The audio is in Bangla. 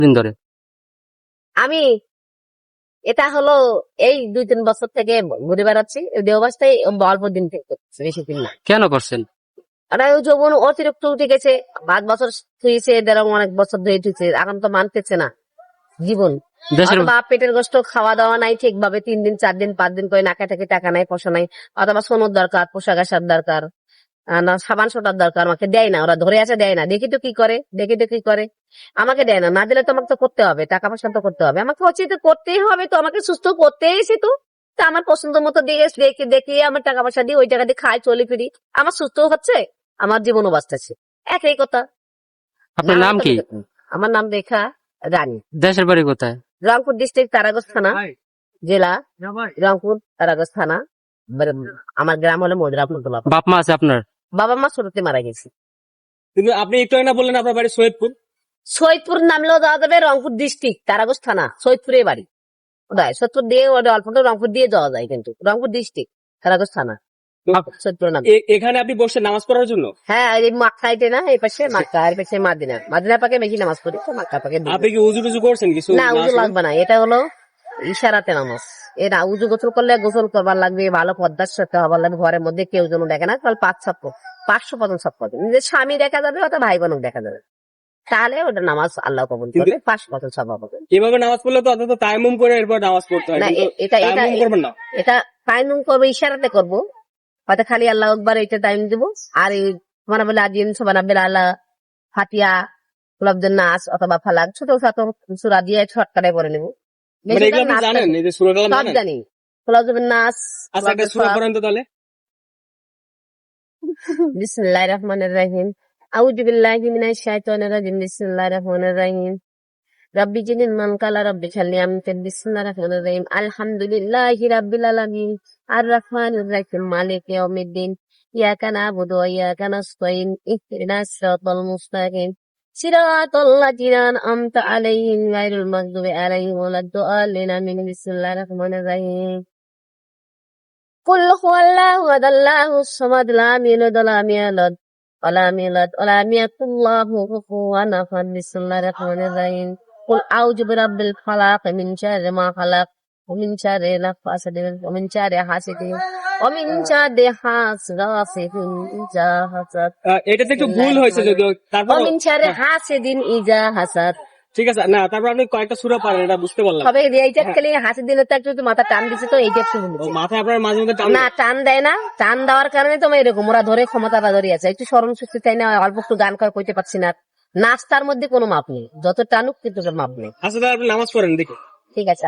দিন ধরে? আমি এটা হলো এই 2-3 বছর থেকে ঘুরে বেড়াচ্ছি দেওবাসটাই অল্প দিন থেকে করছি, বেশি দিন না। কেন করছেন? আর ওই যৌবন অতিরিক্ত উঠে গেছে, 5 বছর থুয়েছে, অনেক বছর ধরে উঠেছে, এখন তো মানতেছে না জীবন। দেশের অথবা পেটের কষ্ট, খাওয়া দাওয়া নাই ঠিকভাবে, 3 দিন 4 দিন 5 দিন করে নাকা থেকে টাকা নাই, পয়সা নাই, অথবা সোনোর দরকার, পোশাক আশাক দরকার, না সাবান সোটার দরকার, আমাকে দেয় না, ওরা ধরে আছে দেয় না। দেখি তো কি করে আমাকে দেয় না। না দিলে তো আমাকে তো করতে হবে, টাকা পয়সা তো করতে হবে, আমাকে হচ্ছে তো করতেই হবে, তো আমাকে সুস্থ করতেই এসে তো তা আমার পছন্দ মতো দিয়ে দেখি আমার টাকা পয়সা দিয়ে ওই টাকা দিয়ে খাই, চলি ফিরি, আমার সুস্থ হচ্ছে, আমার জীবনও বাঁচতেছে, একই কথা। আপনার নাম কি? আমার নাম রেখা রানী। দেশের বাড়ি কোথায়? রংপুর ডিস্ট্রিক্ট, তারাগঞ্জ থানা, জেলা রংপুর, তারাগঞ্জ থানা। আমার গ্রাম হলো মধুরাপুর। বাপ মা আছে আপনার? বাবা মা ছোটতে মারা গেছে। কিন্তু আপনি একটু আগে না বললেন আপনার বাড়ি সৈয়দপুর নামলেও যাওয়া যাবে, রংপুর ডিস্ট্রিক্ট, তারাগঞ্জ থানা, সৈয়দপুরে বাড়ি। ওটাই সৈয়দপুর দিয়ে অল্প রংপুর দিয়ে যাওয়া যায়, কিন্তু রংপুর ডিস্ট্রিক্ট, তারাগঞ্জ থানা, সৈয়দপুর নাম। এখানে আপনি বসে নামাজ পড়ার জন্য? হ্যাঁ, এই মাক্কাইতে না, এই পাশে মাক্কা, এর পাশে মাদিনা পাকে বেশি নামাজ পড়ি, তো মাক্কা পাকে আপনি কি উজু টুজু করছেন কিছু? না, উজু লাগবে না, এটা হলো ইশারাতে নামাজ। এরা উজু গোসল করলে গোসল করবার লাগবে, ভালো পদ্মার সাথে হবার লাগবে, ঘরের মধ্যে কেউ যেন দেখে না, কাল 500 পর্যন্ত সব করবে, নিজের স্বামী দেখা যাবে অথবা ভাই বোন দেখা যাবে, তাহলে ওটা নামাজ আল্লাহ কবুল করবে, 500 পর্যন্ত সব হবে। এভাবে নামাজ পড়লে তো অন্তত তায়াম্মুম করে এরপর নামাজ পড়তে হয়। না, কিন্তু তায়াম্মুম করবেন না? এটা তায়াম্মুম করবো, ইশারাতে করবো, হয়তো খালি আল্লাহ আকবার এটা টাইম দিব, আর এই তোমার বলে আজিন সুবহানাল্লাহিল আলা, ফাতিহা, কুলাবুন নাস অথবা ফালাক, ছোট ছোট সূরা দিয়ে শর্টকাটে পড়ে নেব। মানে এগুলো আপনি জানেন, এই যে সূরা কালাম সব জানেন? জানি, কুলাবুন নাস। আচ্ছা, একটা সূরা পড়েন তো তাহলে। বিসমিল্লাহির রহমানির রহিম, আউযু বিল্লাহি মিনাশ শাইতানির রাজিম, বিসমিল্লাহির রহমানির রহিম, রাব্বি জিনিন মান কালা রাব্বি শাল্লিয়াম, বিসমিল্লাহির রহমানির রহিম, আলহামদুলিল্লাহি রাব্বিল আলামিন, আর রহমানির রহিম, মালিকি ইয়াউমিদ্দিন, ইয়াকা না'বুদু ওয়া ইয়াকা নাস্তাইন, ইহদিনাস সিরাতাল মুস্তাকিম, সিরাতাল লাযিনা আন'আমতা আলাইহিম গায়রিল মাগদুবি আলাইহিম ওয়ালাদ-দাল্লিন, আমিন। বিসমিল্লাহির রহমানির রহিম, কুল হুয়াল্লাহু আহাদ, আল্লাহুস সামাদ, লাম ইয়ালিদ ওয়া লাম ইউলাদ ওয়া লাম ইউলাদ ওয়া লাম ইয়াকুল লাহু কুফুওয়ান আহাদ। বিসমিল্লাহির রহমানির রহিম, কুল আউযু বিরাব্বিল ফালাক, মিন শাররি মা খালাক, ওয়া মিন শাররি নাফাসাতিন, ওয়া মিন শাররি হাসিদিন, ওয়া মিন শাররি গাসিকিন ইযা হাসাদ। এটাতে একটু ভুল হয়েছে যদিও, তারপর ওয়া মিন শাররি হাসিদিন ইযা হাসাদ। ঠিক আছে। না, তারপর আপনি কয়েকটা সূরা পারেন, এটা বুঝতে পারলাম। তবে এইটা খালি হাসিদিনের তো একটু মাথা টান দিছে, তো এইটা একটু ও, ভুলেছে। মাথায় আপনার মাঝে মধ্যে টান না, টান দেয় না, টান দেওয়ার কারণে তো এরকম, ওরা ধরে ক্ষমতাটা ধরে আছে, একটু স্মরণ শক্তি চাই না, অল্প একটু গান করে কইতে পারছি না, নাস্তার মধ্যে কোনো মাপ নেই, যত টানুক কিন্তু মাপ নেই। আচ্ছা, তাহলে আপনি নামাজ পড়েন দেখি। ঠিক আছে।